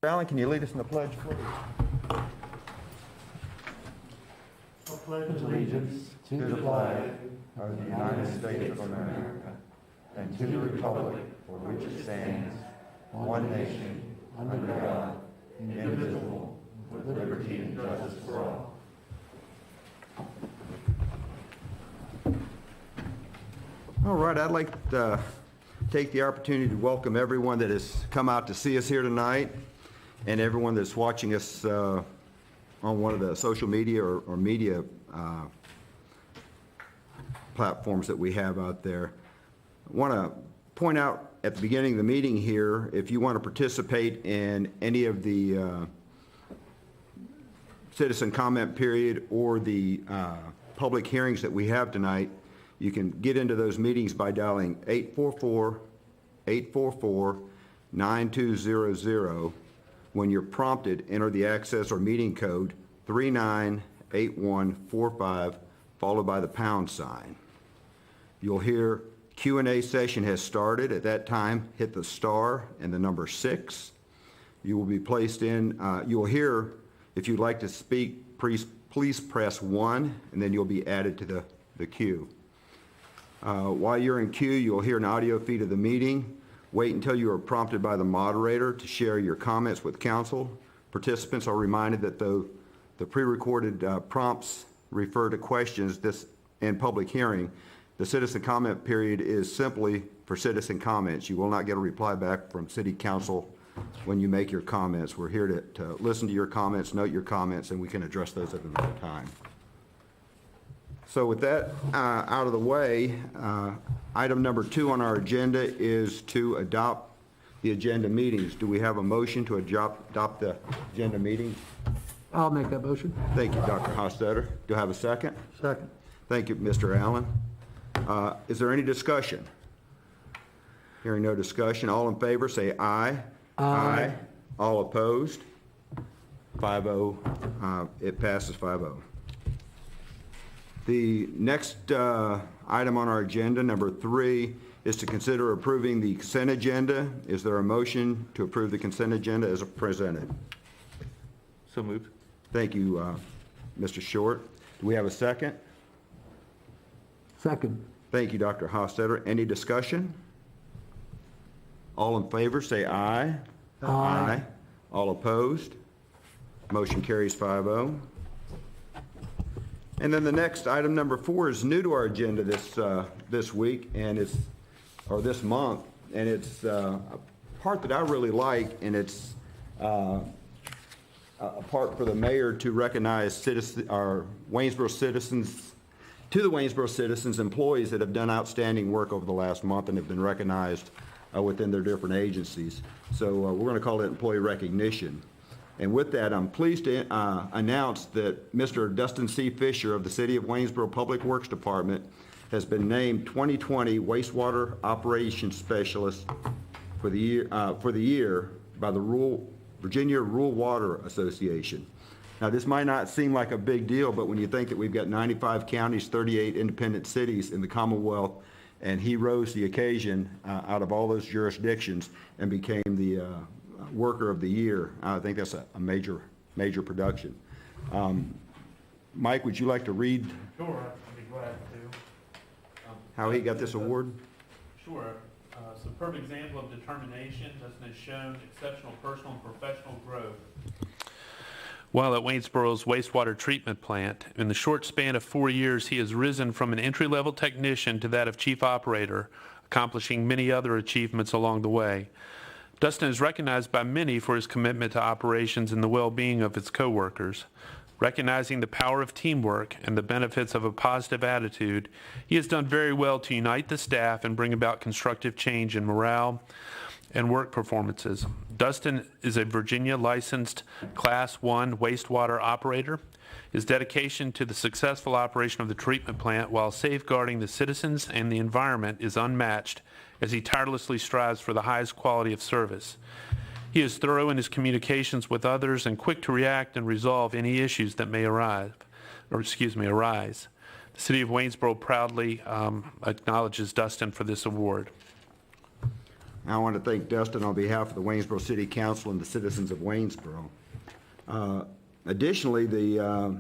Allen, can you lead us in the pledge, please? I pledge allegiance to the flag of the United States of America and to the republic for which it stands, one nation, under God, indivisible, with liberty and justice for all. All right, I'd like to take the opportunity to welcome everyone that has come out to see us here tonight and everyone that's watching us on one of the social media or media platforms that we have out there. I want to point out at the beginning of the meeting here, if you want to participate in any of the citizen comment period or the public hearings that we have tonight, you can get into those meetings by dialing 844-844-9200. When you're prompted, enter the access or meeting code 398145, followed by the pound sign. You'll hear Q&A session has started. At that time, hit the star and the number 6. You will be placed in, you'll hear, if you'd like to speak, please press 1, and then you'll be added to the queue. While you're in queue, you'll hear an audio feed of the meeting. Wait until you are prompted by the moderator to share your comments with council. Participants are reminded that though the pre-recorded prompts refer to questions in public hearing, the citizen comment period is simply for citizen comments. You will not get a reply back from city council when you make your comments. We're here to listen to your comments, note your comments, and we can address those at another time. So with that out of the way, item number 2 on our agenda is to adopt the agenda meetings. Do we have a motion to adopt the agenda meetings? I'll make that motion. Thank you, Dr. Hostetter. Do I have a second? Second. Thank you, Mr. Allen. Is there any discussion? Hearing no discussion, all in favor say aye. Aye. All opposed? 5-0. It passes 5-0. The next item on our agenda, number 3, is to consider approving the consent agenda. Is there a motion to approve the consent agenda as presented? So moved. Thank you, Mr. Short. Do we have a second? Second. Thank you, Dr. Hostetter. Any discussion? All in favor say aye. Aye. All opposed? Motion carries 5-0. And then the next item, number 4, is new to our agenda this week, and this month, and it's a part that I really like, and it's a part for the mayor to recognize our Waynesboro citizens, to the Waynesboro citizens, employees that have done outstanding work over the last month and have been recognized within their different agencies. So we're going to call it employee recognition. And with that, I'm pleased to announce that Mr. Dustin C. Fisher of the City of Waynesboro Public Works Department has been named 2020 Wastewater Operations Specialist for the year by the Virginia Rural Water Association. Now, this might not seem like a big deal, but when you think that we've got 95 counties, 38 independent cities in the Commonwealth, and he rose the occasion out of all those jurisdictions and became the Worker of the Year. I think that's a major production. Mike, would you like to read? Sure, I'd be glad to. How he got this award? Sure. Superb example of determination. Dustin has shown exceptional personal and professional growth. While at Waynesboro's wastewater treatment plant, in the short span of 4 years, he has risen from an entry-level technician to that of chief operator, accomplishing many other achievements along the way. Dustin is recognized by many for his commitment to operations and the well-being of his coworkers. Recognizing the power of teamwork and the benefits of a positive attitude, he has done very well to unite the staff and bring about constructive change in morale and work performances. Dustin is a Virginia licensed Class 1 wastewater operator. His dedication to the successful operation of the treatment plant while safeguarding the citizens and the environment is unmatched as he tirelessly strives for the highest quality of service. He is thorough in his communications with others and quick to react and resolve any issues that may arise. The City of Waynesboro proudly acknowledges Dustin for this award. I want to thank Dustin on behalf of the Waynesboro City Council and the citizens of Waynesboro. Additionally, the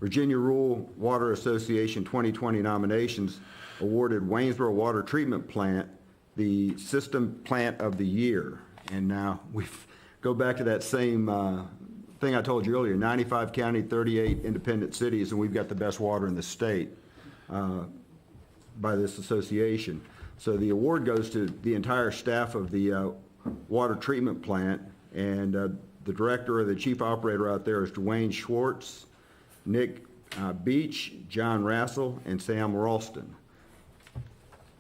Virginia Rural Water Association 2020 nominations awarded Waynesboro Water Treatment Plant the System Plant of the Year. And now we go back to that same thing I told you earlier, 95 county, 38 independent cities, and we've got the best water in the state by this association. So the award goes to the entire staff of the water treatment plant, and the director or the chief operator out there is Dwayne Schwartz, Nick Beach, John Rassel, and Sam Ralston.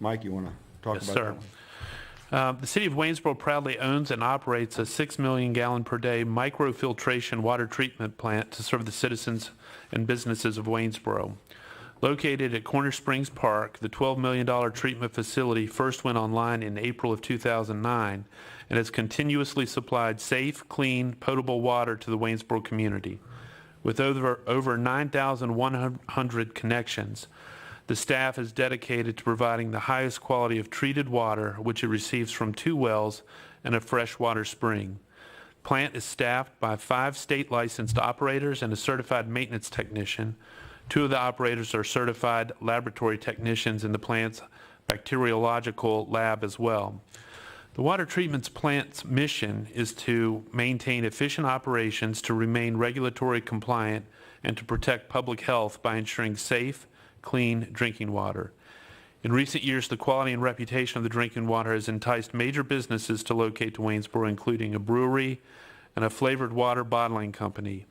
Mike, you want to talk Yes, about sir. that one? The city of Waynesboro proudly owns and operates a 6 million gallon per day microfiltration water treatment plant to serve the citizens and businesses of Waynesboro. Located at Corner Springs Park, the $12 million treatment facility first went online in April of 2009 and has continuously supplied safe, clean, potable water to the Waynesboro community. With over 9,100 connections, the staff is dedicated to providing the highest quality of treated water, which it receives from 2 wells and a freshwater spring. The plant is staffed by 5 state-licensed operators and a certified maintenance technician. 2 of the operators are certified laboratory technicians in the plant's bacteriological lab as well. The water treatment plant's mission is to maintain efficient operations, to remain regulatory compliant, and to protect public health by ensuring safe, clean drinking water. In recent years, the quality and reputation of the drinking water has enticed major businesses to locate to Waynesboro, including a brewery and a flavored water bottling company.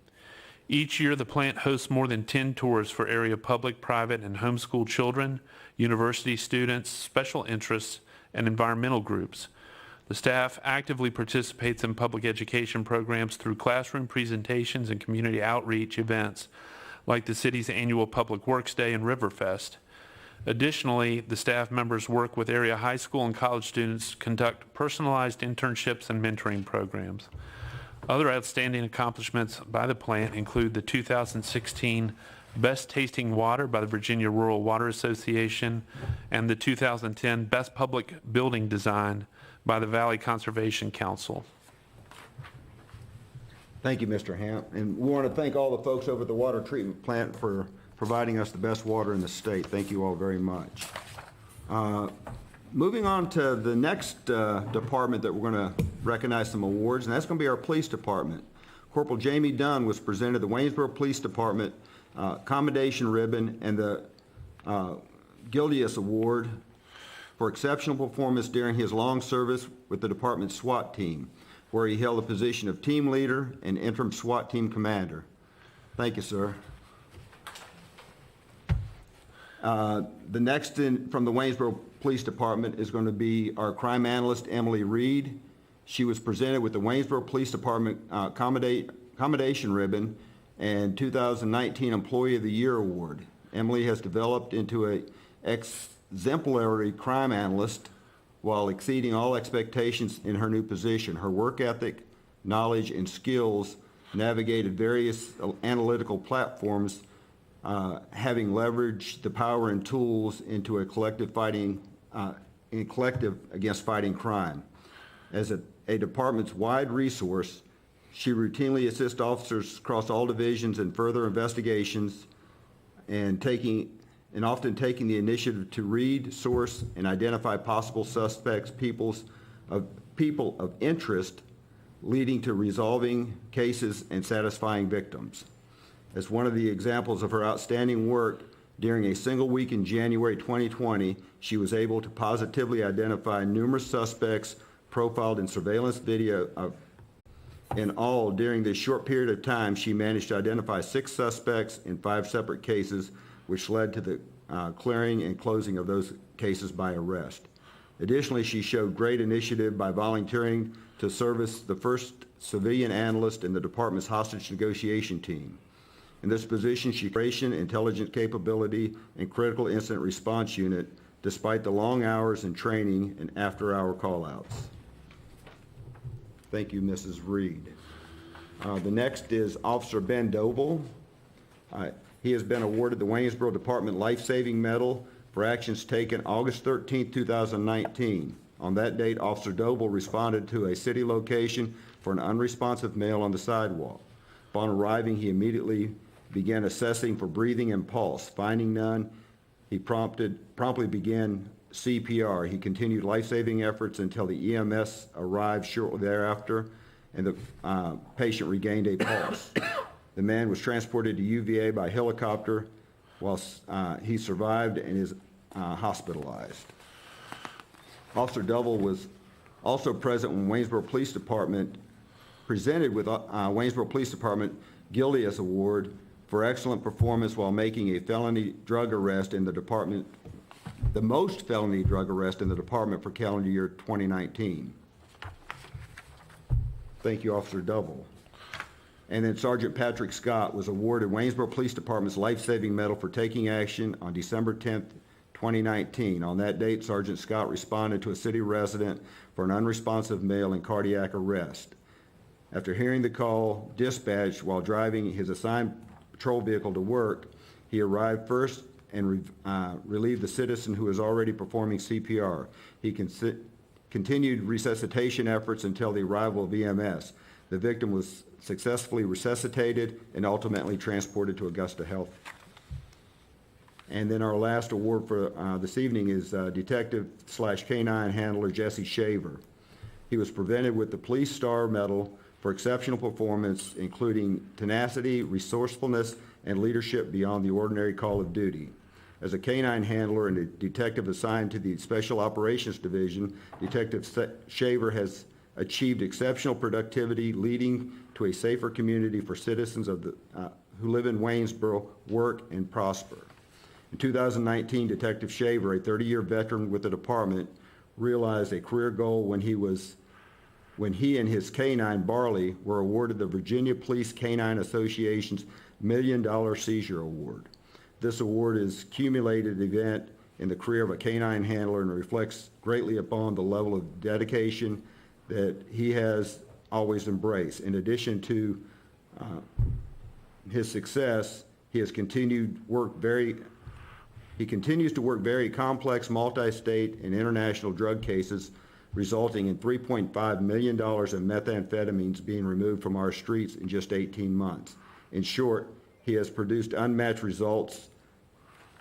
Each year, the plant hosts more than 10 tours for area public, private, and homeschool children, university students, special interests, and environmental groups. The staff actively participates in public education programs through classroom presentations and community outreach events, like the city's annual Public Works Day and Riverfest. Additionally, the staff members work with area high school and college students to conduct personalized internships and mentoring programs. Other outstanding accomplishments by the plant include the 2016 Best Tasting Water by the Virginia Rural Water Association and the 2010 Best Public Building Design by the Valley Conservation Council. Thank you, Mr. Hamp. And we want to thank all the folks over at the water treatment plant for providing us the best water in the state. Thank you all very much. Moving on to the next department that we're going to recognize some awards, and that's going to be our police department. Corporal Jamie Dunn was presented the Waynesboro Police Department Commendation Ribbon and the Gildius Award for exceptional performance during his long service with the department's SWAT team, where he held the position of team leader and interim SWAT team commander. Thank you, sir. The next from the Waynesboro Police Department is going to be our crime analyst, Emily Reed. She was presented with the Waynesboro Police Department Commendation Ribbon and 2019 Employee of the Year Award. Emily has developed into an exemplary crime analyst while exceeding all expectations in her new position. Her work ethic, knowledge, and skills navigated various analytical platforms, having leveraged the power and tools into a collective against fighting crime. As a department's wide resource, she routinely assists officers across all divisions in further investigations and often taking the initiative to read, source, and identify possible suspects, people of interest, leading to resolving cases and satisfying victims. As one of the examples of her outstanding work, during a single week in January 2020, she was able to positively identify numerous suspects profiled in surveillance video. In all, during this short period of time, she managed to identify 6 suspects in 5 separate cases, which led to the clearing and closing of those cases by arrest. Additionally, she showed great initiative by volunteering to service the first civilian analyst in the department's hostage negotiation team. In this position, she operation, intelligence capability, and critical incident response unit, despite the long hours in training and after-hour call-outs. Thank you, Mrs. Reed. The next is Officer Ben Doble. He has been awarded the Waynesboro Department Life-Saving Medal for actions taken August 13, 2019. On that date, Officer Doble responded to a city location for an unresponsive male on the sidewalk. Upon arriving, he immediately began assessing for breathing and pulse. Finding none, he promptly began CPR. He continued life-saving efforts until the EMS arrived shortly thereafter, and the patient regained a pulse. The man was transported to UVA by helicopter while he survived and is hospitalized. Officer Doble was also present when Waynesboro Police Department presented with Waynesboro Police Department Gildias Award for excellent performance while making a felony drug arrest in the department, the most felony drug arrest in the department for calendar year 2019. Thank you, Officer Doble. And then Sergeant Patrick Scott was awarded Waynesboro Police Department's life-saving medal for taking action on December 10th, 2019. On that date, Sergeant Scott responded to a city resident for an unresponsive male in cardiac arrest. After hearing the call dispatched while driving his assigned patrol vehicle to work, he arrived first and relieved the citizen who was already performing CPR. He continued resuscitation efforts until the arrival of EMS. The victim was successfully resuscitated and ultimately transported to Augusta Health. And then our last award for this evening is Detective/K9 Handler Jesse Shaver. He was presented with the Police Star Medal for exceptional performance, including tenacity, resourcefulness, and leadership beyond the ordinary call of duty. As a K9 handler and a detective assigned to the Special Operations Division, Detective Shaver has achieved exceptional productivity, leading to a safer community for citizens who live in Waynesboro, work, and prosper. In 2019, Detective Shaver, a 30-year veteran with the department, realized a career goal when he and his K9 Barley were awarded the Virginia Police K9 Association's $1 Million Seizure Award. This award is a cumulated event in the career of a K9 handler and reflects greatly upon the level of dedication that he has always embraced. In addition to his success, he continues to work very complex multi-state and international drug cases, resulting in $3.5 million in methamphetamines being removed from our streets in just 18 months. In short, he has produced unmatched results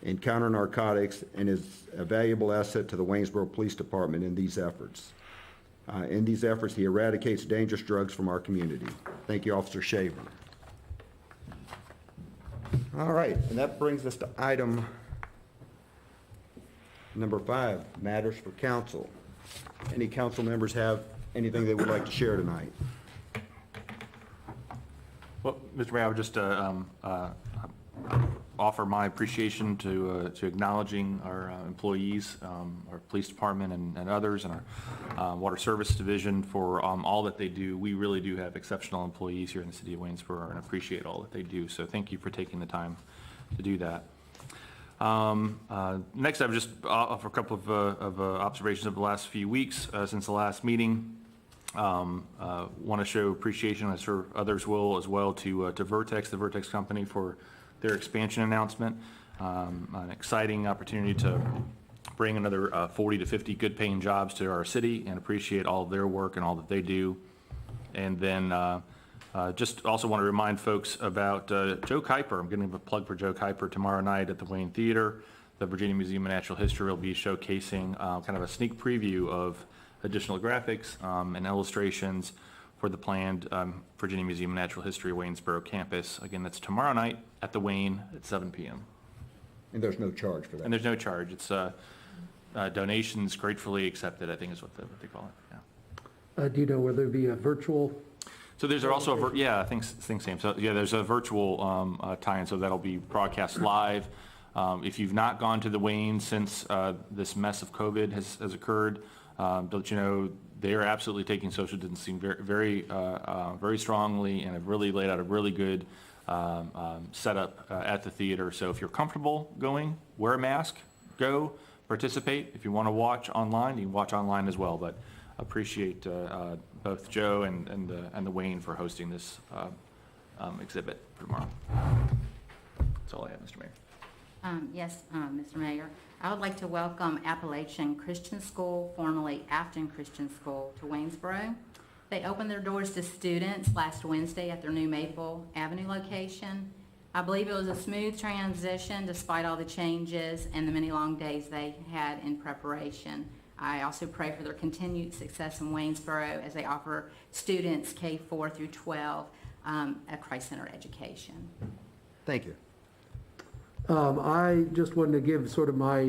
in counter-narcotics and is a valuable asset to the Waynesboro Police Department in these efforts. He eradicates dangerous drugs from our community. Thank you, Officer Shaver. All right, and that brings us to item number 5, matters for council. Any council members have anything they would like to share tonight? Well, Mr. Mayor, I would just offer my appreciation to acknowledging our employees, our police department and others, and our water service division for all that they do. We really do have exceptional employees here in the city of Waynesboro and appreciate all that they do. So thank you for taking the time to do that. Next, I would just offer a couple of observations of the last few weeks since the last meeting. Want to show appreciation, I'm sure others will as well, to Vertex, the Vertex company, for their expansion announcement. An exciting opportunity to bring another 40 to 50 good paying jobs to our city, and appreciate all of their work and all that they do. And then just also want to remind folks about Joe Kuiper. I'm getting a plug for Joe Kuiper tomorrow night at the Wayne Theater. The Virginia Museum of Natural History will be showcasing kind of a sneak preview of additional graphics and illustrations for the planned Virginia Museum of Natural History Waynesboro campus. Again, that's tomorrow night at the Wayne at 7 p.m. And there's no charge for that? And there's no charge. It's donations gratefully accepted, I think is what they call it. Yeah. Do you know whether it be a virtual? So there's also I think same. So yeah, there's a virtual tie-in, so that'll be broadcast live. If you've not gone to the Wayne since this mess of COVID has occurred, don't you know they are absolutely taking social distancing very strongly, and have really laid out a really good setup at the theater. So if you're comfortable going, wear a mask, go participate. If you want to watch online, you can watch online as well. But appreciate both Joe and the Wayne for hosting this exhibit for tomorrow. That's all I have, Mr. Mayor. Yes, Mr. Mayor. I would like to welcome Appalachian Christian School, formerly Afton Christian School, to Waynesboro. They opened their doors to students last Wednesday at their new Maple Avenue location. I believe it was a smooth transition despite all the changes and the many long days they had in preparation. I also pray for their continued success in Waynesboro as they offer students K-4 through 12 a Christ-centered education. Thank you. I just wanted to give sort of my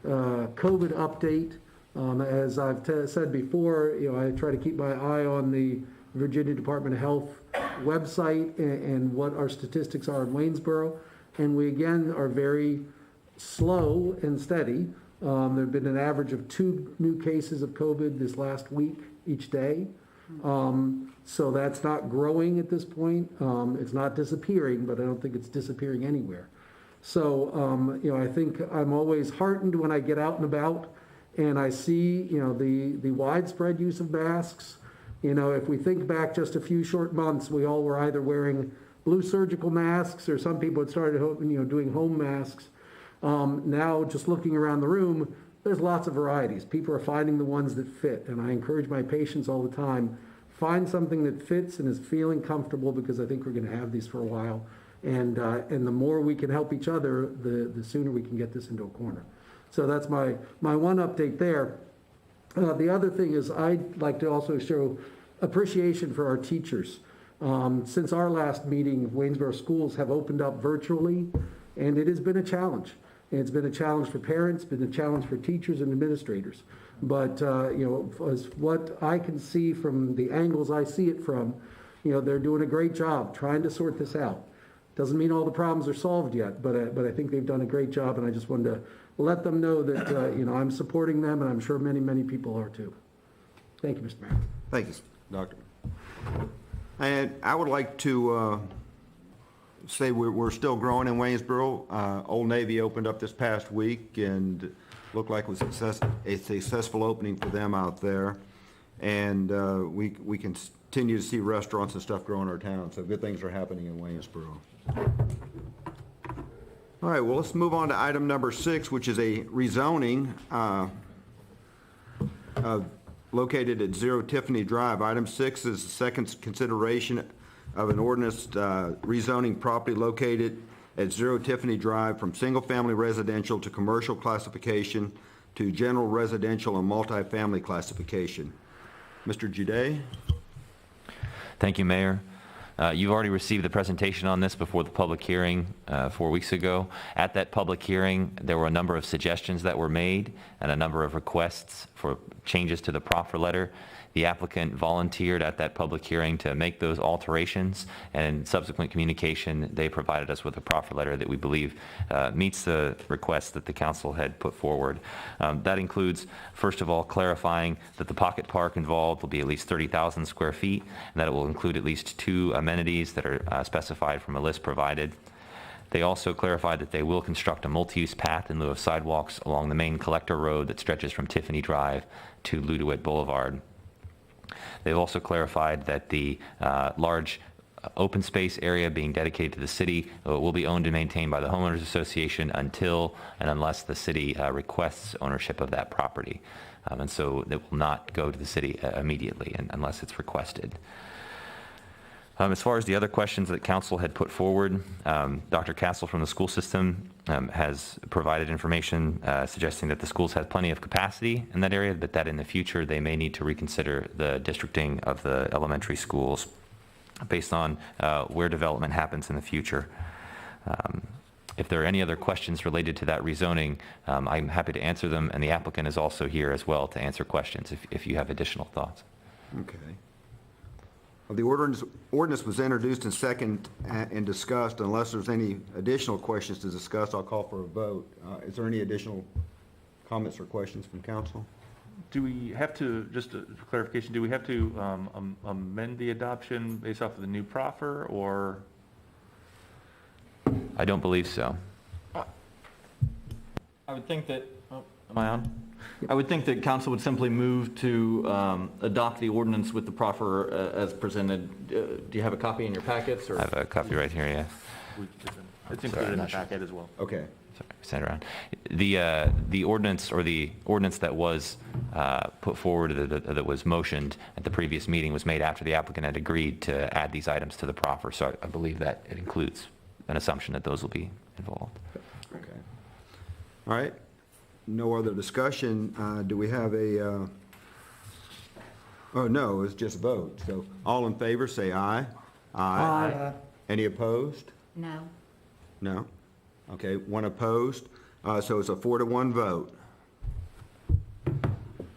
COVID update. As I've said before, I try to keep my eye on the Virginia Department of Health website and what our statistics are in Waynesboro. And we, again, are very slow and steady. There have been an average of 2 new cases of COVID this last week each day. So that's not growing at this point. It's not disappearing, but I don't think it's disappearing anywhere. So, I think I'm always heartened when I get out and about and I see, the widespread use of masks. If we think back just a few short months, we all were either wearing blue surgical masks or some people had started, doing home masks. Now, just looking around the room, there's lots of varieties. People are finding the ones that fit. And I encourage my patients all the time, find something that fits and is feeling comfortable, because I think we're going to have these for a while. And the more we can help each other, the sooner we can get this into a corner. So that's my one update there. The other thing is I'd like to also show appreciation for our teachers. Since our last meeting, Waynesboro schools have opened up virtually, and it has been a challenge. It's been a challenge for parents, been a challenge for teachers and administrators. But, as what I can see from the angles I see it from, they're doing a great job trying to sort this out. Doesn't mean all the problems are solved yet, but I think they've done a great job, and I just wanted to let them know that, I'm supporting them, and I'm sure many, many people are too. Thank you, Mr. Mayor. Thank you, Doctor. And I would like to say we're still growing in Waynesboro. Old Navy opened up this past week and looked like it was a successful opening for them out there. And we continue to see restaurants and stuff grow in our town, so good things are happening in Waynesboro. All right, well, let's move on to item number 6, which is a rezoning located at 0 Tiffany Drive. Item 6 is the second consideration of an ordinance rezoning property located at 0 Tiffany Drive from single-family residential to commercial classification to general residential and multifamily classification. Mr. Jude? Thank you, Mayor. You've already received the presentation on this before the public hearing 4 weeks ago. At that public hearing, there were a number of suggestions that were made and a number of requests for changes to the proffer letter. The applicant volunteered at that public hearing to make those alterations, and in subsequent communication, they provided us with a proffer letter that we believe meets the requests that the council had put forward. That includes, first of all, clarifying that the pocket park involved will be at least 30,000 square feet, and that it will include at least 2 amenities that are specified from a list provided. They also clarified that they will construct a multi-use path in lieu of sidewalks along the main collector road that stretches from Tiffany Drive to Ludwig Boulevard. They've also clarified that the large open space area being dedicated to the city will be owned and maintained by the homeowners association until and unless the city requests ownership of that property. And so it will not go to the city immediately unless it's requested. As far as the other questions that council had put forward, Dr. Castle from the school system has provided information suggesting that the schools have plenty of capacity in that area, but that in the future they may need to reconsider the districting of the elementary schools based on where development happens in the future. If there are any other questions related to that rezoning, I'm happy to answer them, and the applicant is also here as well to answer questions if you have additional thoughts. Okay. Well, the ordinance was introduced and second and discussed. Unless there's any additional questions to discuss, I'll call for a vote. Is there any additional comments or questions from council? Do we have to, just for clarification, do we have to amend the adoption based off of the new proffer, or? I don't believe so. I would think that, am I on? I would think that council would simply move to adopt the ordinance with the proffer as presented. Do you have a copy in your packets? Or? I have a copy right here, yeah. It's included in the packet as well. Okay. Sorry, send it around. The ordinance, or the ordinance that was put forward, that was motioned at the previous meeting, was made after the applicant had agreed to add these items to the proffer. So I believe that it includes an assumption that those will be involved. Okay. All right. No other discussion. Do we have a, oh, no, it's just vote. So all in favor, say aye. Aye. Any opposed? No. No? Okay, one opposed. So it's a 4-to-1 vote.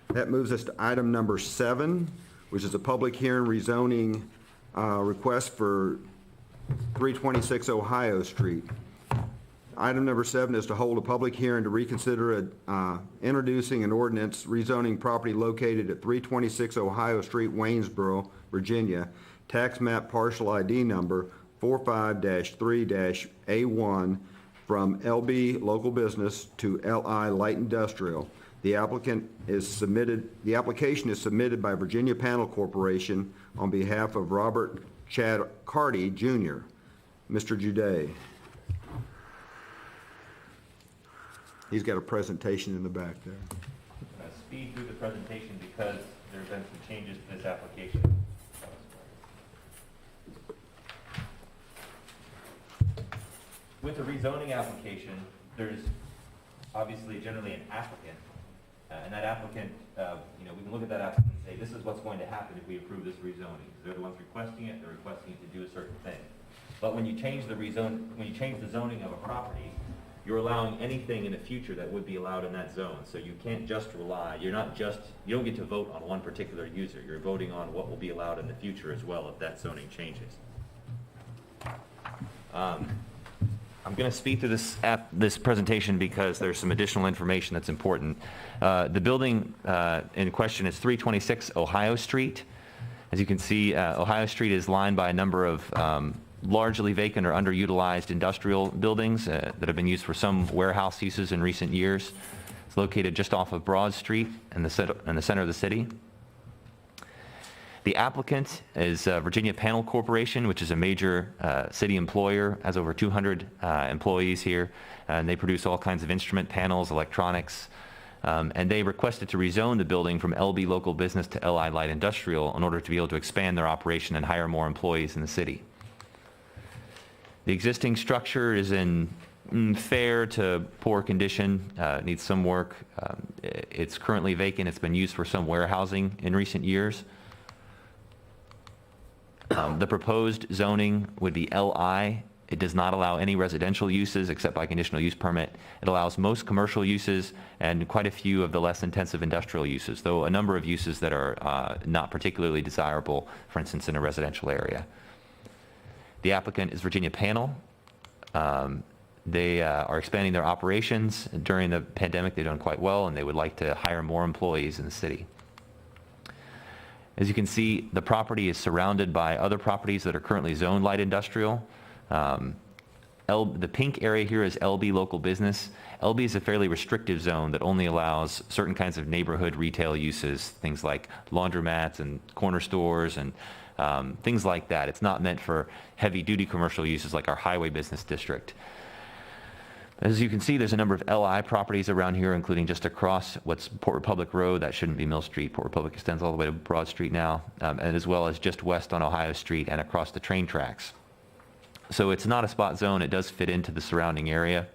That moves us to item number 7, which is a public hearing rezoning request for 326 Ohio Street. Item number 7 is to hold a public hearing to reconsider introducing an ordinance rezoning property located at 326 Ohio Street, Waynesboro, Virginia, tax map parcel ID number 45-3-A1 from LB Local Business to LI Light Industrial. The application is submitted by Virginia Panel Corporation on behalf of Robert Chad Carty, Jr. Mr. Juday. He's got a presentation in the back there. Speed through the presentation because there have been some changes to this application. With the rezoning application, there's obviously generally an applicant, and that applicant, we can look at that applicant and say, this is what's going to happen if we approve this rezoning. They're the ones requesting it, they're requesting it to do a certain thing. But when you change the zoning of a property, you're allowing anything in the future that would be allowed in that zone. So you can't just rely, you don't get to vote on one particular user. You're voting on what will be allowed in the future as well if that zoning changes. I'm going to speed through this presentation because there's some additional information that's important. The building in question is 326 Ohio Street. As you can see, Ohio Street is lined by a number of largely vacant or underutilized industrial buildings that have been used for some warehouse uses in recent years. It's located just off of Broad Street in the center of the city. The applicant is Virginia Panel Corporation, which is a major city employer, has over 200 employees here, and they produce all kinds of instrument panels, electronics, and they requested to rezone the building from LB Local Business to LI Light Industrial in order to be able to expand their operation and hire more employees in the city. The existing structure is in fair to poor condition, needs some work. It's currently vacant. It's been used for some warehousing in recent years. The proposed zoning would be LI. It does not allow any residential uses except by conditional use permit. It allows most commercial uses and quite a few of the less intensive industrial uses, though a number of uses that are not particularly desirable, for instance, in a residential area. The applicant is Virginia Panel. They are expanding their operations. During the pandemic, they've done quite well, and they would like to hire more employees in the city. As you can see, the property is surrounded by other properties that are currently zoned light industrial. The pink area here is LB Local Business. LB is a fairly restrictive zone that only allows certain kinds of neighborhood retail uses, things like laundromats and corner stores and things like that. It's not meant for heavy-duty commercial uses like our highway business district. As you can see, there's a number of LI properties around here, including just across what's Port Republic Road. That shouldn't be Mill Street. Port Republic extends all the way to Broad Street now, and as well as just west on Ohio Street and across the train tracks. So it's not a spot zone. It does fit into the surrounding area,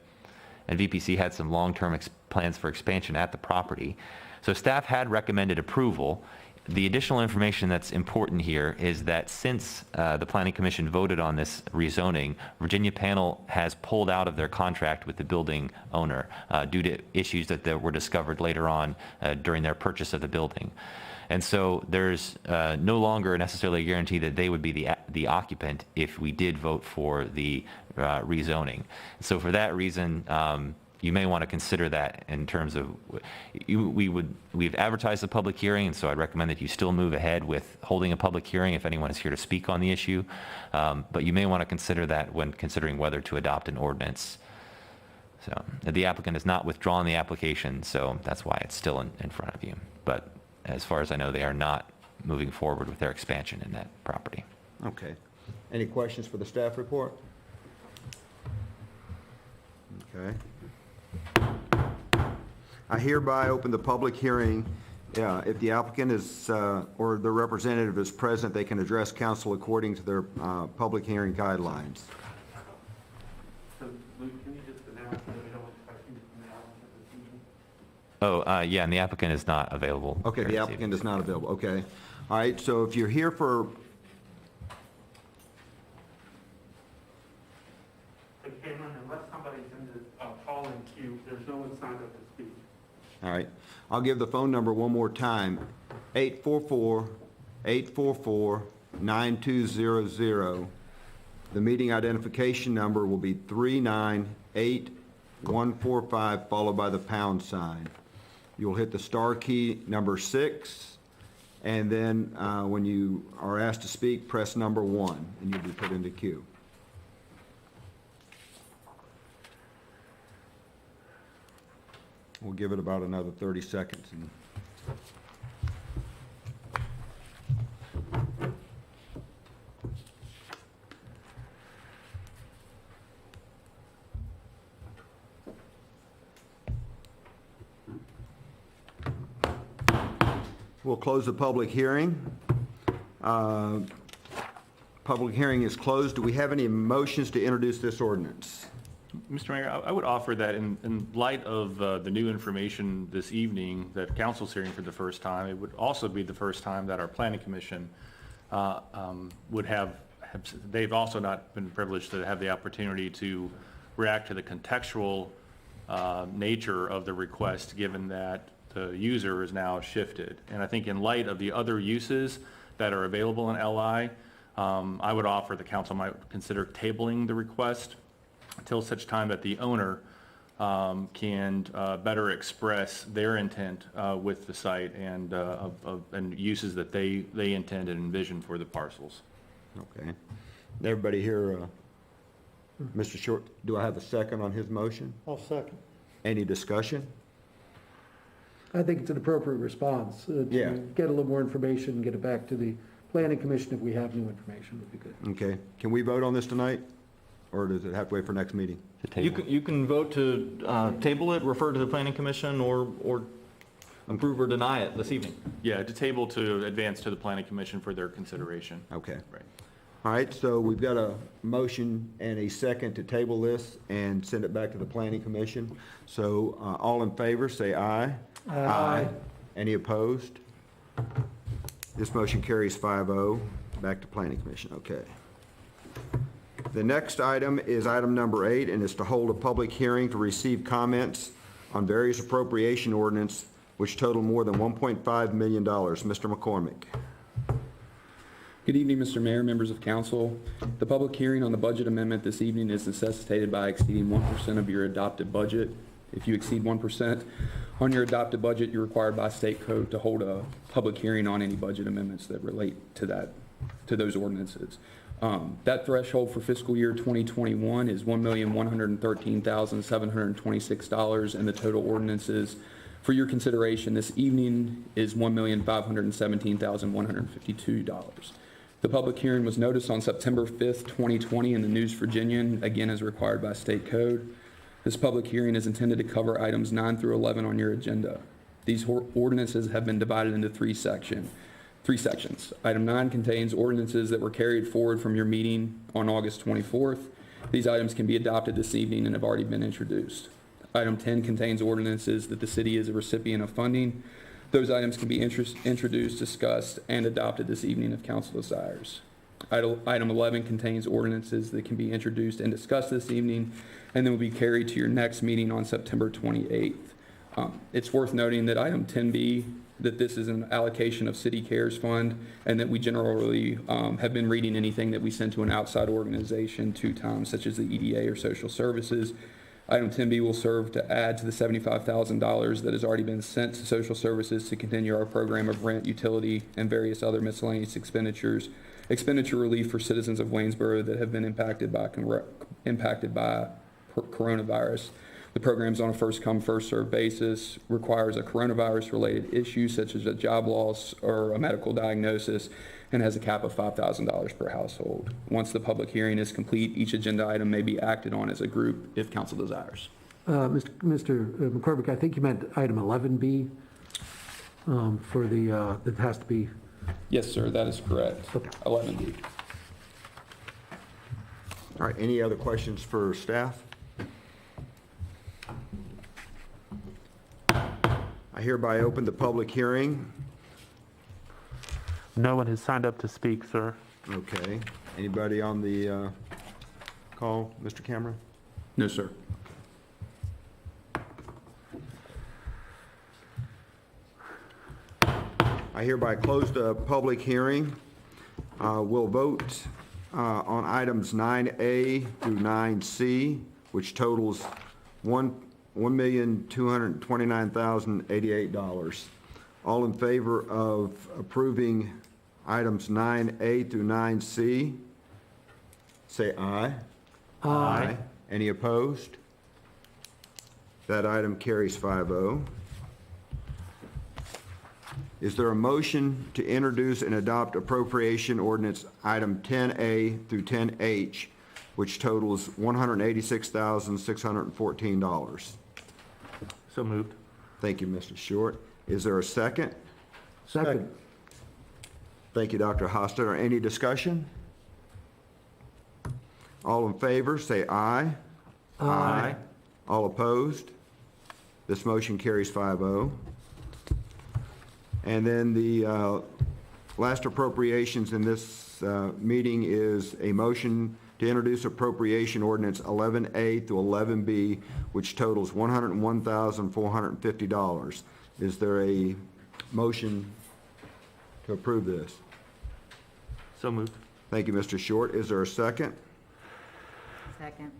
and VPC had some long-term plans for expansion at the property. So staff had recommended approval. The additional information that's important here is that since the Planning Commission voted on this rezoning, Virginia Panel has pulled out of their contract with the building owner due to issues that were discovered later on during their purchase of the building. And so there's no longer necessarily a guarantee that they would be the occupant if we did vote for the rezoning. So for that reason, you may want to consider that in terms of, we've advertised the public hearing, and so I'd recommend that you still move ahead with holding a public hearing if anyone is here to speak on the issue. But you may want to consider that when considering whether to adopt an ordinance. So the applicant has not withdrawn the application, so that's why it's still in front of you. But as far as I know, they are not moving forward with their expansion in that property. Okay. Any questions for the staff report? Okay. I hereby open the public hearing. If the applicant is, or the representative is present, they can address council according to their public hearing guidelines. So, Luke, can you just announce that we don't expect you from the applicant this evening? Oh, yeah, and the applicant is not available. Okay, the applicant is not available, okay. All right, so if you're here for, But Cameron, unless somebody's in the call-in queue, there's no one signed up to speak. all right, I'll give the phone number one more time, 844-844-9200. The meeting identification number will be 398145, followed by the pound sign. You'll hit the star key number 6, and then when you are asked to speak, press number 1, and you'll be put into queue. We'll give it about another 30 seconds. We'll close the public hearing. Public hearing is closed. Do we have any motions to introduce this ordinance? Mr. Mayor, I would offer that in light of the new information this evening that council's hearing for the first time, it would also be the first time that our planning commission would have, they've also not been privileged to have the opportunity to react to the contextual nature of the request, given that the user is now shifted. And I think in light of the other uses that are available in LI, I would offer the council might consider tabling the request until such time that the owner can better express their intent with the site and uses that they intend and envision for the parcels. Okay. Everybody here, Mr. Short, do I have a second on his motion? I'll second. Any discussion? I think it's an appropriate response. Yeah. To get a little more information and get it back to the planning commission if we have new information would be good. Okay. Can we vote on this tonight? Or does it have to wait for next meeting? You can vote to table it, refer to the planning commission, or approve or deny it this evening. Yeah, to table to advance to the planning commission for their consideration. Okay. Right. All right, so we've got a motion and a second to table this and send it back to the planning commission. So all in favor, say aye. Aye. Any opposed? This motion carries 5-0. Back to planning commission, okay. The next item is item number 8, and is to hold a public hearing to receive comments on various appropriation ordinance which total more than $1.5 million. Mr. McCormick. Good evening, Mr. Mayor, members of council. The public hearing on the budget amendment this evening is necessitated by exceeding 1% of your adopted budget. If you exceed 1% on your adopted budget, you're required by state code to hold a public hearing on any budget amendments that relate to those ordinances. That threshold for fiscal year 2021 is $1,113,726, and the total ordinances for your consideration this evening is $1,517,152. The public hearing was noticed on September 5th, 2020 in the News Virginian, again as required by state code. This public hearing is intended to cover items 9 through 11 on your agenda. These ordinances have been divided into three sections. Item 9 contains ordinances that were carried forward from your meeting on August 24th. These items can be adopted this evening and have already been introduced. Item 10 contains ordinances that the city is a recipient of funding. Those items can be introduced, discussed, and adopted this evening if council desires. Item 11 contains ordinances that can be introduced and discussed this evening and then will be carried to your next meeting on September 28th. It's worth noting that item 10B, that this is an allocation of City Cares Fund, and that we generally have been reading anything that we send to an outside organization 2 times, such as the EDA or Social Services. Item 10B will serve to add to the $75,000 that has already been sent to Social Services to continue our program of rent, utility, and various other miscellaneous expenditures. Expenditure relief for citizens of Waynesboro that have been impacted by coronavirus. The program is on a first-come, first-served basis, requires a coronavirus-related issue such as a job loss or a medical diagnosis, and has a cap of $5,000 per household. Once the public hearing is complete, each agenda item may be acted on as a group if council desires. Mr. McCormick, I think you meant item 11B for the, that has to be, Yes, sir, that is correct. Okay. 11B. All right, any other questions for staff? I hereby open the public hearing. No one has signed up to speak, sir. Okay. Anybody on the call, Mr. Cameron? No, sir. I hereby close the public hearing. We'll vote on items 9A through 9C, which totals $1,229,088. All in favor of approving items 9A through 9C, say aye. Aye. Any opposed? That item carries 5-0. Is there a motion to introduce and adopt appropriation ordinance item 10A through 10H, which totals $186,614? So moved. Thank you, Mr. Short. Is there a second? second. Thank you, Dr. Hofstadter. Any discussion? All in favor, say aye. Aye. All opposed? This motion carries 5-0. And then the last appropriations in this meeting is a motion to introduce appropriation ordinance 11A through 11B, which totals $101,450. Is there a motion to approve this? So moved. Thank you, Mr. Short. Is there a second? Second.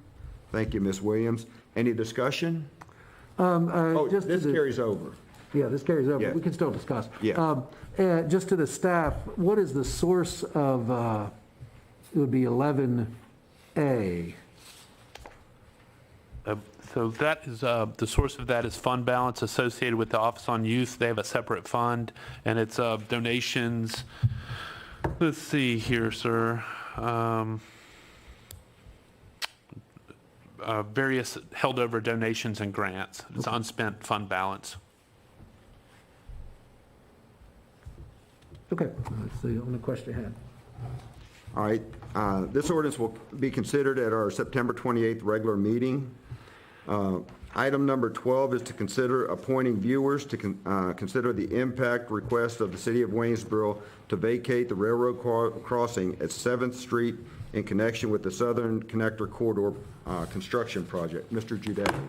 Thank you, Ms. Williams. Any discussion? Oh, Just to this the- carries over. Yeah, this carries over. Yeah. We can still discuss. Yeah. Just to the staff, what is the source of, it would be 11A? So that is, the source of that is fund balance associated with the Office on Youth. They have a separate fund, and it's donations. Let's see here, sir. Various held over donations and grants. It's unspent fund balance. Okay, that's the only question I had. All right, this ordinance will be considered at our September 28th regular meeting. Item number 12 is to consider appointing viewers to consider the impact request of the City of Waynesboro to vacate the railroad crossing at 7th Street in connection with the Southern Connector Corridor construction project. Mr. Giudetti.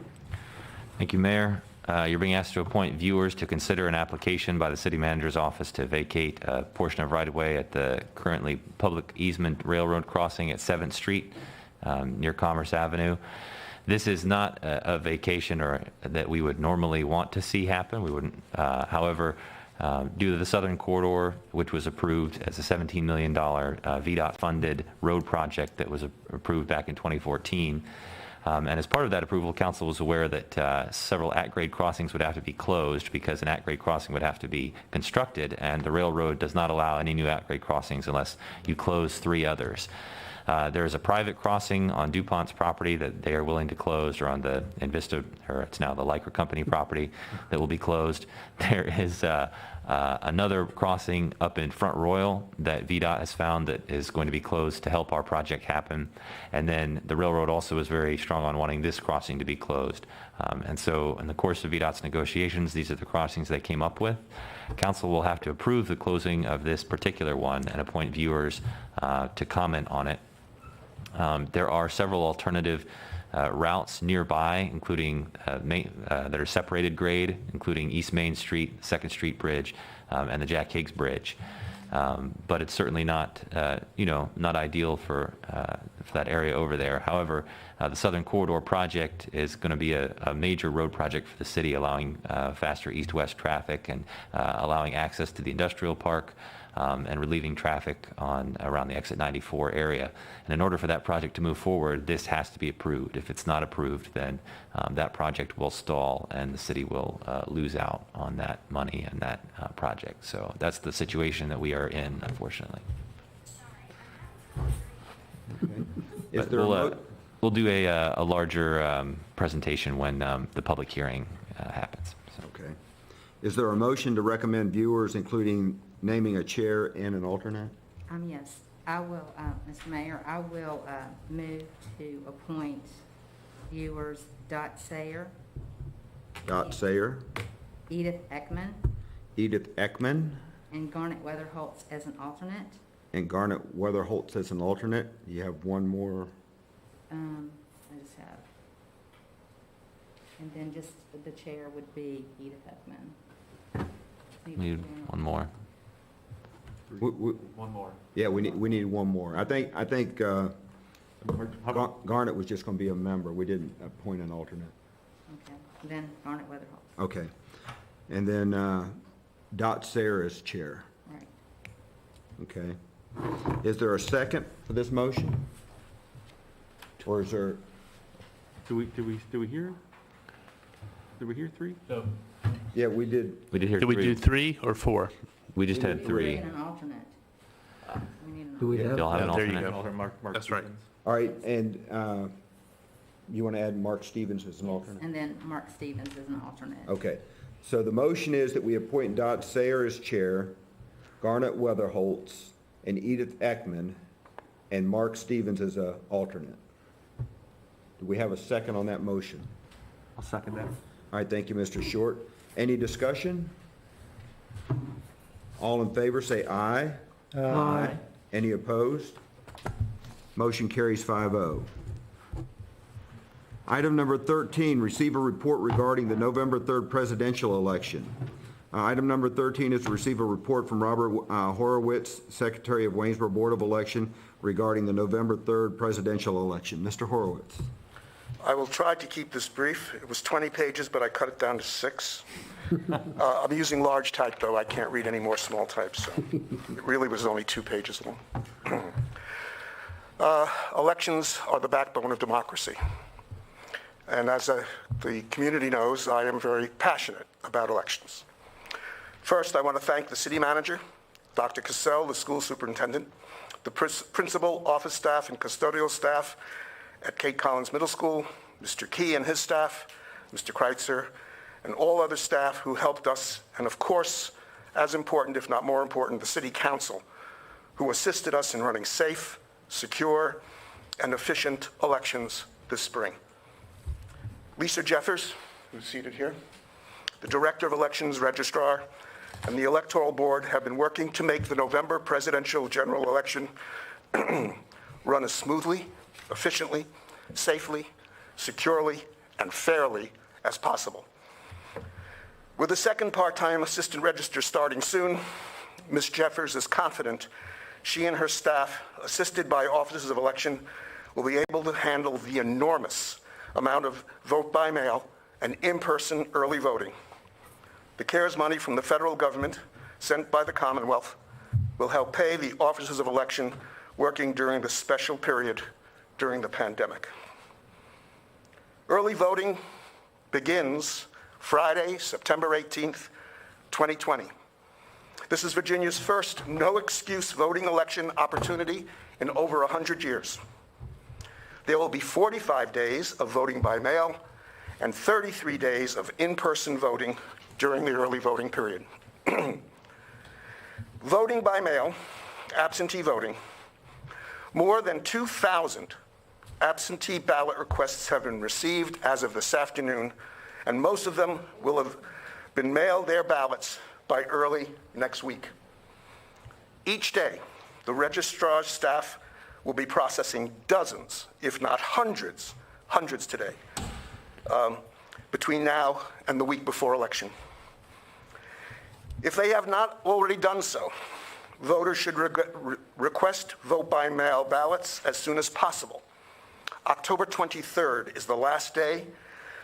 Thank you, Mayor. You're being asked to appoint viewers to consider an application by the city manager's office to vacate a portion of right-of-way at the currently public easement railroad crossing at 7th Street near Commerce Avenue. This is not a vacation or that we would normally want to see happen. We wouldn't, however, due to the Southern Corridor, which was approved as a $17 million VDOT-funded road project that was approved back in 2014, and as part of that approval, council was aware that several at-grade crossings would have to be closed because an at-grade crossing would have to be constructed, and the railroad does not allow any new at-grade crossings unless you close 3 others. There is a private crossing on DuPont's property that they are willing to close, or on the Invista, or it's now the Lycra Company property, that will be closed. There is another crossing up in Front Royal that VDOT has found that is going to be closed to help our project happen. And then the railroad also is very strong on wanting this crossing to be closed. And so in the course of VDOT's negotiations, these are the crossings they came up with. Council will have to approve the closing of this particular one and appoint viewers to comment on it. There are several alternative routes nearby, including that are separated grade, including East Main Street, 2nd Street Bridge, and the Jack Higgs Bridge. But it's certainly not, not ideal for that area over there. However, the Southern Corridor project is going to be a major road project for the city, allowing faster east-west traffic and allowing access to the industrial park, and relieving traffic around the exit 94 area. And in order for that project to move forward, this has to be approved. If it's not approved, then that project will stall and the city will lose out on that money and that project. So that's the situation that we are in, unfortunately. Is But there a we'll, We'll do a larger presentation when the public hearing happens. So. Okay. Is there a motion to recommend viewers, including naming a chair and an alternate? Yes, I will, Mr. Mayor, I will move to appoint viewers Dot Sayer, Dot Sayer, Edith Ekman, Edith Ekman, and Garnet Weatherholtz as an alternate. and Garnet Weatherholtz as an alternate. You have one more. I just have. And then just the chair would be Edith Ekman. Need one more. One more. Yeah, we need one more. I think Garnet was just going to be a member. We didn't appoint an alternate. Okay, then Garnet Weatherholtz. Okay. And then Dot Sayer as chair. Right. Okay. Is there a second for this motion? Or is there, Do we hear? Did we hear 3? So, yeah, we did. We did hear Did we do 3. 3 or 4? We just had 3. We need an alternate. We need an Do we alternate. have? Y'all have an Yeah, there you alternate? go. Mark That's right. Stevens. All right, and you want to add Mark Stevens as an alternate? And then Mark Stevens is an alternate. Okay. So the motion is that we appoint Dot Sayer as chair, Garnet Weatherholtz, and Edith Ekman, and Mark Stevens as an alternate. Do we have a second on that motion? I'll second that. All right, thank you, Mr. Short. Any discussion? All in favor, say aye. Aye. Any opposed? Motion carries 5-0. Item number 13, receive a report regarding the November 3rd presidential election. Item number 13 is to receive a report from Robert Horowitz, Secretary of Waynesboro Board of Election, regarding the November 3rd presidential election. Mr. Horowitz. I will try to keep this brief. It was 20 pages, but I cut it down to 6. I'm using large type, though. I can't read any more small type, so it really was only 2 pages long. Elections are the backbone of democracy. And as the community knows, I am very passionate about elections. First, I want to thank the city manager, Dr. Cassell, the school superintendent, the principal, office staff, and custodial staff at Kate Collins Middle School, Mr. Key and his staff, Mr. Kreitzer, and all other staff who helped us, and of course, as important, if not more important, the City Council, who assisted us in running safe, secure, and efficient elections this spring. Lisa Jeffers, who's seated here, the Director of Elections Registrar, and the Electoral Board have been working to make the November presidential general election run as smoothly, efficiently, safely, securely, and fairly as possible. With a second part-time assistant registrar starting soon, Ms. Jeffers is confident she and her staff, assisted by officers of election, will be able to handle the enormous amount of vote by mail and in-person early voting. The CARES money from the federal government, sent by the Commonwealth, will help pay the officers of election working during the special period during the pandemic. Early voting begins Friday, September 18th, 2020. This is Virginia's first no-excuse voting election opportunity in over 100 years. There will be 45 days of voting by mail and 33 days of in-person voting during the early voting period. Voting by mail, absentee voting, more than 2,000 absentee ballot requests have been received as of this afternoon, and most of them will have been mailed their ballots by early next week. Each day, the registrar's staff will be processing dozens, if not hundreds today, between now and the week before election. If they have not already done so, voters should request vote-by-mail ballots as soon as possible. October 23rd is the last day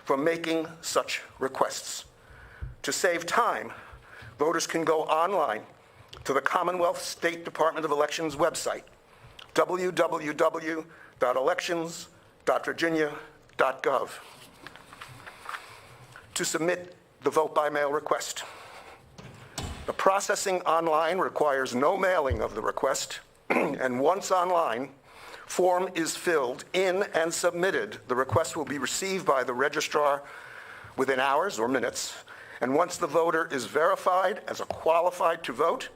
for making such requests. To save time, voters can go online to the Commonwealth State Department of Elections website, www.elections.virginia.gov, to submit the vote-by-mail request. The processing online requires no mailing of the request, and once online, form is filled in and submitted, the request will be received by the registrar within hours or minutes, and once the voter is verified as qualified to vote,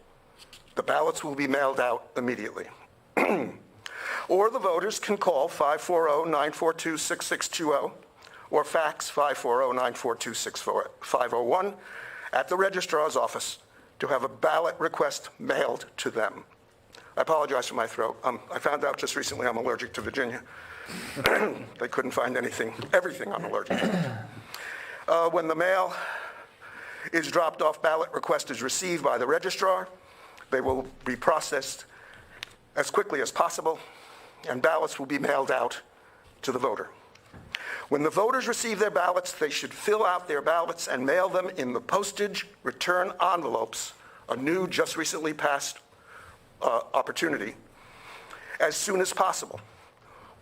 the ballots will be mailed out immediately. Or the voters can call 540-942-6620 or fax 540-942-6501 at the registrar's office to have a ballot request mailed to them. I apologize for my throat. I found out just recently I'm allergic to Virginia. They couldn't find everything I'm allergic to. When the mail is dropped off, ballot request is received by the registrar. They will be processed as quickly as possible, and ballots will be mailed out to the voter. When the voters receive their ballots, they should fill out their ballots and mail them in the postage return envelopes, a new, just recently passed opportunity, as soon as possible,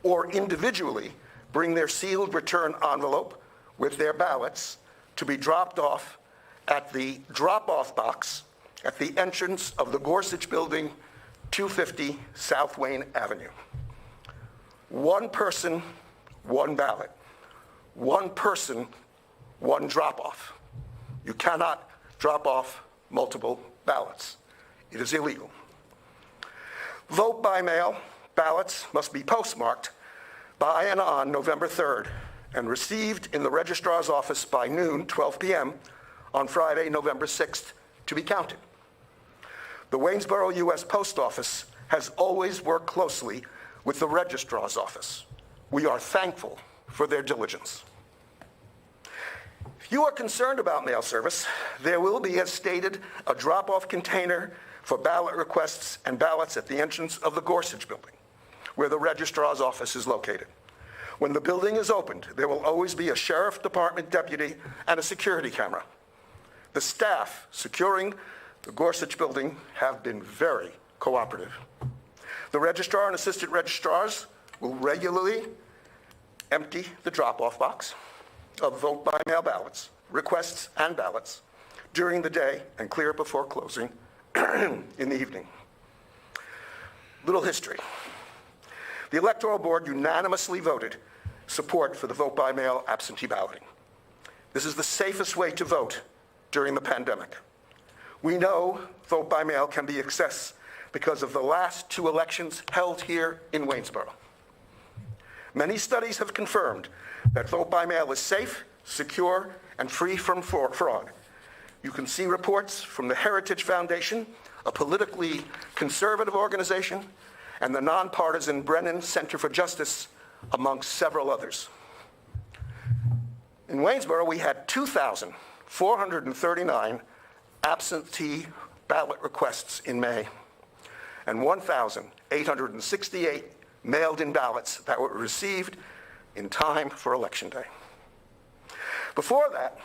or individually bring their sealed return envelope with their ballots to be dropped off at the drop-off box at the entrance of the Gorsuch Building, 250 South Wayne Avenue. One person, one ballot. One person, one drop-off. You cannot drop off multiple ballots. It is illegal. Vote by mail ballots must be postmarked by and on November 3rd and received in the registrar's office by noon, 12 p.m. on Friday, November 6th, to be counted. The Waynesboro U.S. Post Office has always worked closely with the registrar's office. We are thankful for their diligence. If you are concerned about mail service, there will be, as stated, a drop-off container for ballot requests and ballots at the entrance of the Gorsuch Building, where the registrar's office is located. When the building is opened, there will always be a sheriff department deputy and a security camera. The staff securing the Gorsuch Building have been very cooperative. The registrar and assistant registrars will regularly empty the drop-off box of vote-by-mail ballots, requests, and ballots during the day and clear it before closing in the evening. Little history. The Electoral Board unanimously voted support for the vote-by-mail absentee balloting. This is the safest way to vote during the pandemic. We know vote-by-mail can be accessed because of the last two elections held here in Waynesboro. Many studies have confirmed that vote-by-mail is safe, secure, and free from fraud. You can see reports from the Heritage Foundation, a politically conservative organization, and the nonpartisan Brennan Center for Justice, amongst several others. In Waynesboro, we had 2,439 absentee ballot requests in May, and 1,868 mailed-in ballots that were received in time for Election Day. Before that,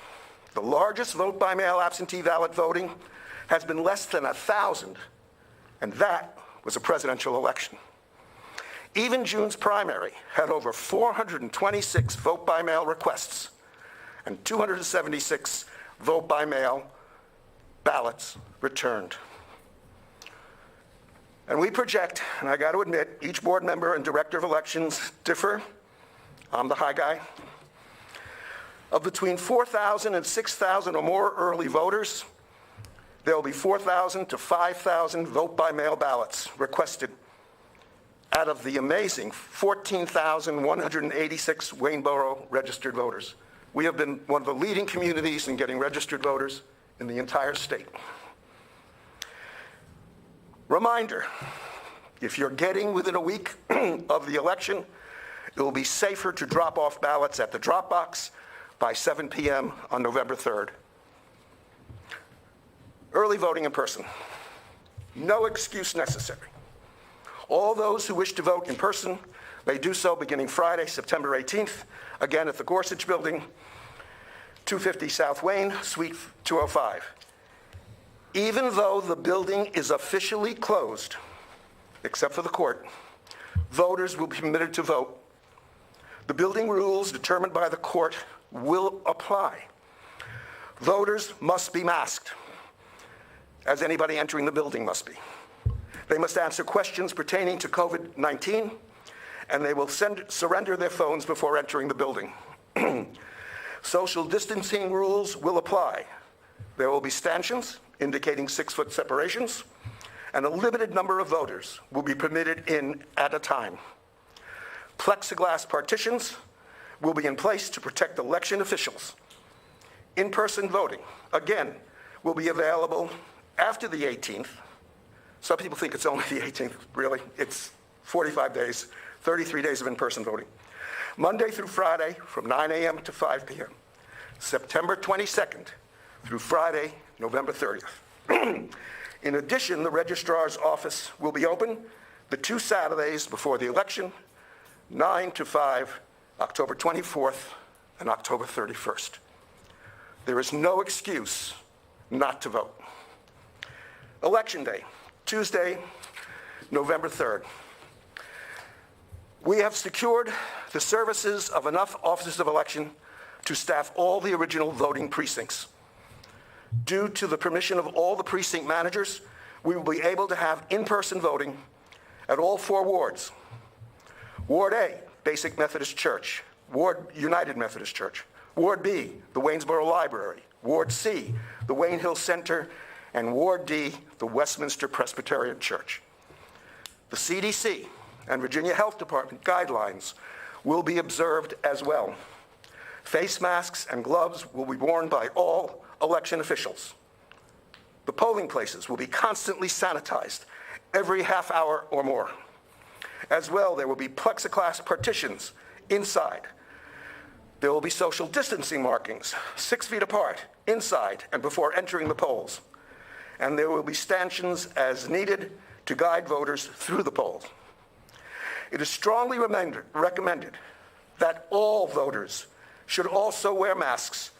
the largest vote-by-mail absentee ballot voting has been less than 1,000, and that was a presidential election. Even June's primary had over 426 vote-by-mail requests and 276 vote-by-mail ballots returned. And we project, and I got to admit, each board member and director of elections differ. I'm the high guy. Of between 4,000 and 6,000 or more early voters, there will be 4,000 to 5,000 vote-by-mail ballots requested out of the amazing 14,186 Waynesboro registered voters. We have been one of the leading communities in getting registered voters in the entire state. Reminder, if you're getting within a week of the election, it will be safer to drop off ballots at the drop box by 7 p.m. on November 3rd. Early voting in person. No excuse necessary. All those who wish to vote in person may do so beginning Friday, September 18th, again at the Gorsuch Building, 250 South Wayne, Suite 205. Even though the building is officially closed, except for the court, voters will be permitted to vote. The building rules determined by the court will apply. Voters must be masked, as anybody entering the building must be. They must answer questions pertaining to COVID-19 and they will surrender their phones before entering the building. Social distancing rules will apply. There will be stanchions indicating 6-foot separations, and a limited number of voters will be permitted in at a time. Plexiglass partitions will be in place to protect election officials. In-person voting, again, will be available after the 18th. Some people think it's only the 18th, really. It's 45 days, 33 days of in-person voting. Monday through Friday from 9 a.m. to 5 p.m. September 22nd through Friday, November 30th. In addition, the registrar's office will be open the 2 Saturdays before the election, 9 to 5, October 24th and October 31st. There is no excuse not to vote. Election Day, Tuesday, November 3rd. We have secured the services of enough officers of election to staff all the original voting precincts. Due to the permission of all the precinct managers, we will be able to have in-person voting at all 4 wards. Ward A, Basic Methodist Church. Ward United Methodist Church. Ward B, the Waynesboro Library. Ward C, the Wayne Hill Center. And Ward D, the Westminster Presbyterian Church. The CDC and Virginia Health Department guidelines will be observed as well. Face masks and gloves will be worn by all election officials. The polling places will be constantly sanitized every half hour or more. As well, there will be plexiglass partitions inside. There will be social distancing markings, 6 feet apart, inside and before entering the polls. And there will be stanchions as needed to guide voters through the polls. It is strongly recommended that all voters should also wear masks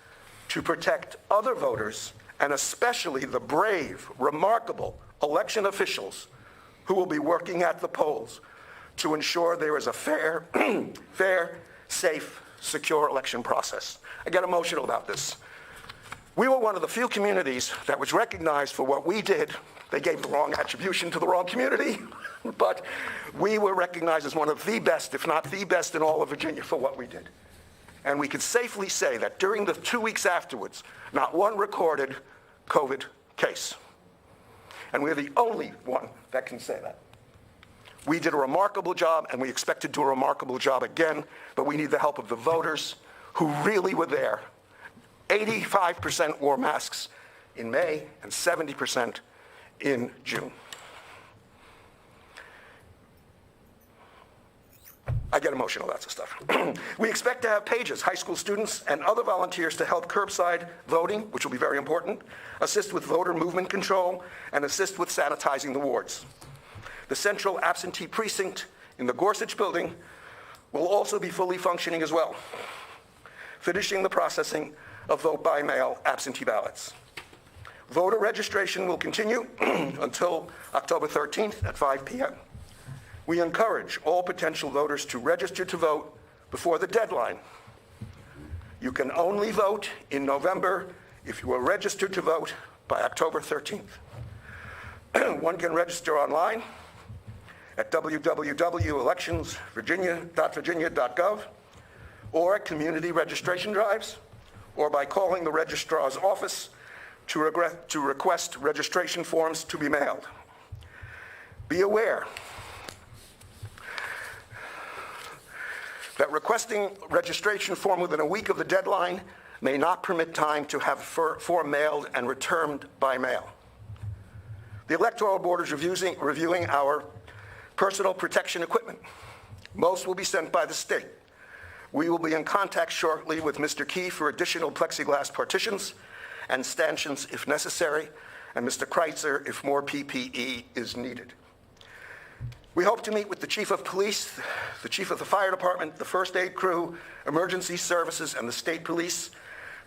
to protect other voters, and especially the brave, remarkable election officials who will be working at the polls to ensure there is a fair, safe, secure election process. I get emotional about this. We were one of the few communities that was recognized for what we did. They gave the wrong attribution to the wrong community, but we were recognized as one of the best, if not the best in all of Virginia for what we did. And we could safely say that during the 2 weeks afterwards, not one recorded COVID case. And we're the only one that can say that. We did a remarkable job, and we expect to do a remarkable job again, but we need the help of the voters who really were there. 85% wore masks in May and 70% in June. I get emotional about this stuff. We expect to have pages, high school students, and other volunteers to help curbside voting, which will be very important, assist with voter movement control, and assist with sanitizing the wards. The central absentee precinct in the Gorsuch building will also be fully functioning as well, finishing the processing of vote-by-mail absentee ballots. Voter registration will continue until October 13th at 5 p.m. We encourage all potential voters to register to vote before the deadline. You can only vote in November if you are registered to vote by October 13th. One can register online at www.electionsvirginia.gov or at community registration drives, or by calling the registrar's office to request registration forms to be mailed. Be aware that requesting registration form within a week of the deadline may not permit time to have form mailed and returned by mail. The Electoral Board is reviewing our personal protection equipment. Most will be sent by the state. We will be in contact shortly with Mr. Key for additional plexiglass partitions and stanchions if necessary, and Mr. Kreitzer if more PPE is needed. We hope to meet with the Chief of Police, the Chief of the Fire Department, the First Aid Crew, Emergency Services, and the State Police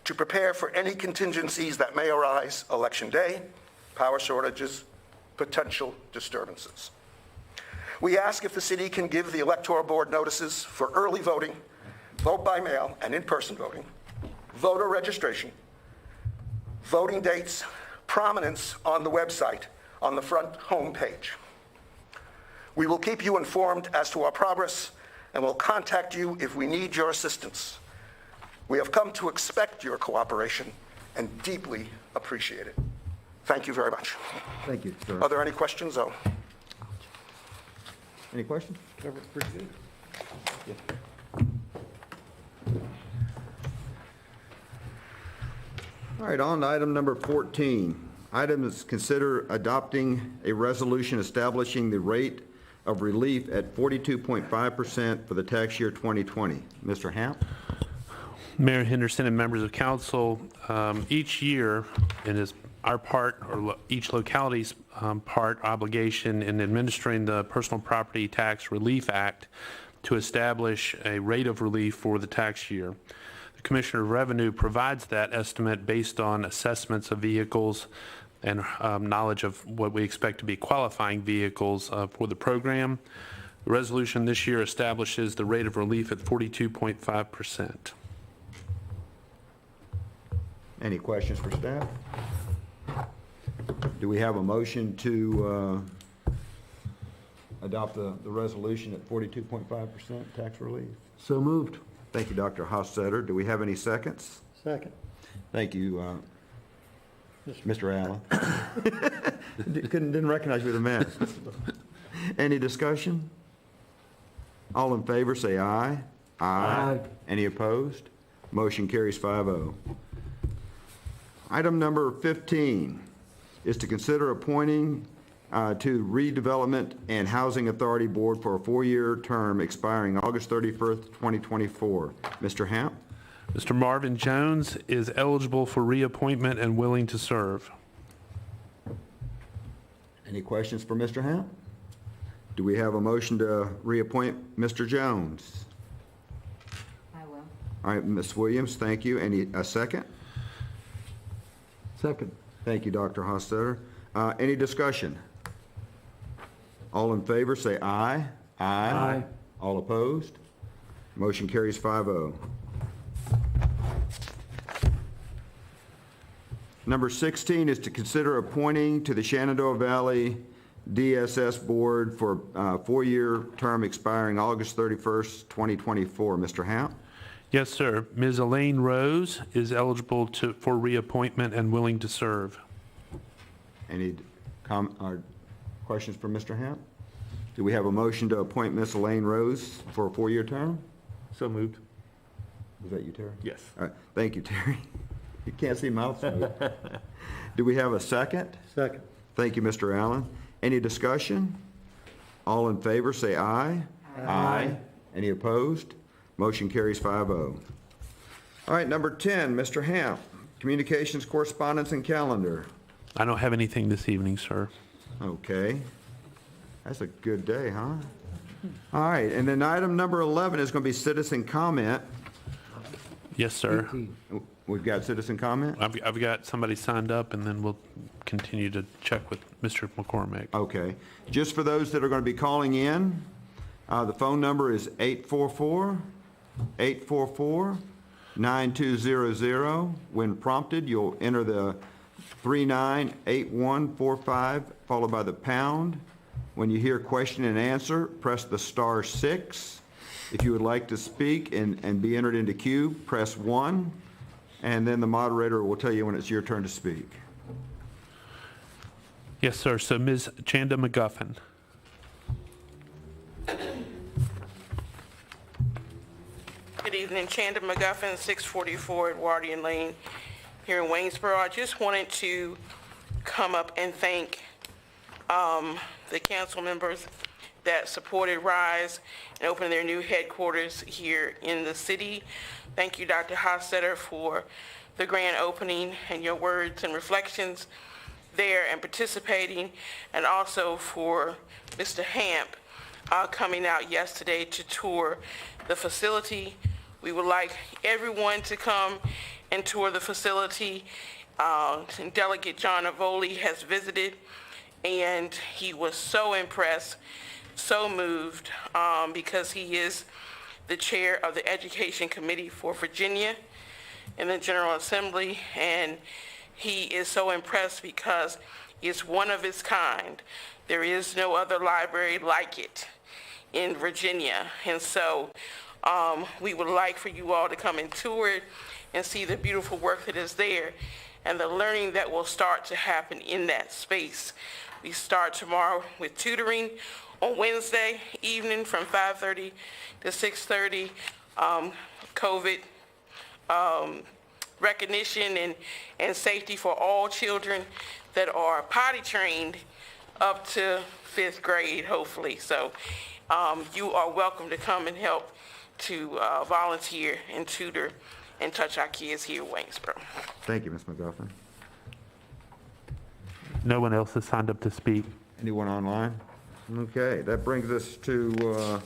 to prepare for any contingencies that may arise Election Day, power shortages, potential disturbances. We ask if the city can give the Electoral Board notices for early voting, vote by mail, and in-person voting, voter registration, voting dates, prominence on the website on the front home page. We will keep you informed as to our progress and will contact you if we need your assistance. We have come to expect your cooperation and deeply appreciate it. Thank you very much. Thank you, sir. Are there any questions? Oh. Any questions? Pretty good. All right, on to item number 14. Item is consider adopting a resolution establishing the rate of relief at 42.5% for the tax year 2020. Mr. Hamp? Mayor Henderson and members of council, each year, it is our part, or each locality's part, obligation in administering the Personal Property Tax Relief Act to establish a rate of relief for the tax year. The Commissioner of Revenue provides that estimate based on assessments of vehicles and knowledge of what we expect to be qualifying vehicles for the program. The resolution this year establishes the rate of relief at 42.5%. Any questions for staff? Do we have a motion to adopt the resolution at 42.5% tax relief? So moved. Thank you, Dr. Hossetter. Do we have any seconds? Second. Thank you, Mr. Allen. Didn't recognize you with a mask. Any discussion? All in favor, say aye. Aye. Any opposed? Motion carries 5-0. Item number 15 is to consider appointing to Redevelopment and Housing Authority Board for a 4-year term expiring August 31st, 2024. Mr. Hamp? Mr. Marvin Jones is eligible for reappointment and willing to serve. Any questions for Mr. Hamp? Do we have a motion to reappoint Mr. Jones? I will. All right, Ms. Williams, thank you. A second? Second. Thank you, Dr. Hossetter. Any discussion? All in favor, say aye. Aye. All opposed? Motion carries 5-0. Number 16 is to consider appointing to the Shenandoah Valley DSS Board for a 4-year term expiring August 31st, 2024. Mr. Hamp? Yes, sir. Ms. Elaine Rose is eligible for reappointment and willing to serve. Any questions for Mr. Hamp? Do we have a motion to appoint Ms. Elaine Rose for a 4-year term? So moved. Was that you, Terry? Yes. All right, thank you, Terry. You can't see mouth smoke. Do we have a second? Second. Thank you, Mr. Allen. Any discussion? All in favor, say aye. Aye. Any opposed? Motion carries 5-0. All right, number 10, Mr. Hamp, Communications, Correspondence, and Calendar. I don't have anything this evening, sir. Okay. That's a good day, huh? All right, and then item number 11 is going to be citizen comment. Yes, sir. 18. We've got citizen comment? I've got somebody signed up, and then we'll continue to check with Mr. McCormick. Okay. Just for those that are going to be calling in, the phone number is 844-9200. When prompted, you'll enter the 398145 followed by the pound. When you hear question and answer, press the *6. If you would like to speak and be entered into queue, press 1, and then the moderator will tell you when it's your turn to speak. Yes, sir. So Ms. Chanda McGuffin. Good evening, Chanda McGuffin, 644 Edwardian Lane here in Waynesboro. I just wanted to come up and thank the council members that supported RISE and opened their new headquarters here in the city. Thank you, Dr. Hossetter, for the grand opening and your words and reflections there and participating, and also for Mr. Hamp coming out yesterday to tour the facility. We would like everyone to come and tour the facility. Delegate John Avoli has visited, and he was so impressed, so moved, because he is the chair of the Education Committee for Virginia in the General Assembly, and he is so impressed because it's one of its kind. There is no other library like it in Virginia. And so we would like for you all to come and tour it and see the beautiful work that is there and the learning that will start to happen in that space. We start tomorrow with tutoring on Wednesday evening from 5:30 to 6:30. COVID recognition and safety for all children that are potty trained up to 5th grade, hopefully. So you are welcome to come and help to volunteer and tutor and touch our kids here in Waynesboro. Thank you, Ms. McGuffin. No one else has signed up to speak. Anyone online? Okay, that brings us to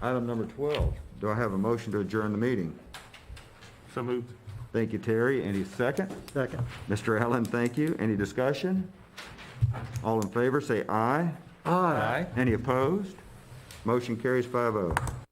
item number 12. Do I have a motion to adjourn the meeting? So moved. Thank you, Terry. Any second? Second. Mr. Allen, thank you. Any discussion? All in favor, say aye. Aye. Any opposed? Motion carries 5-0.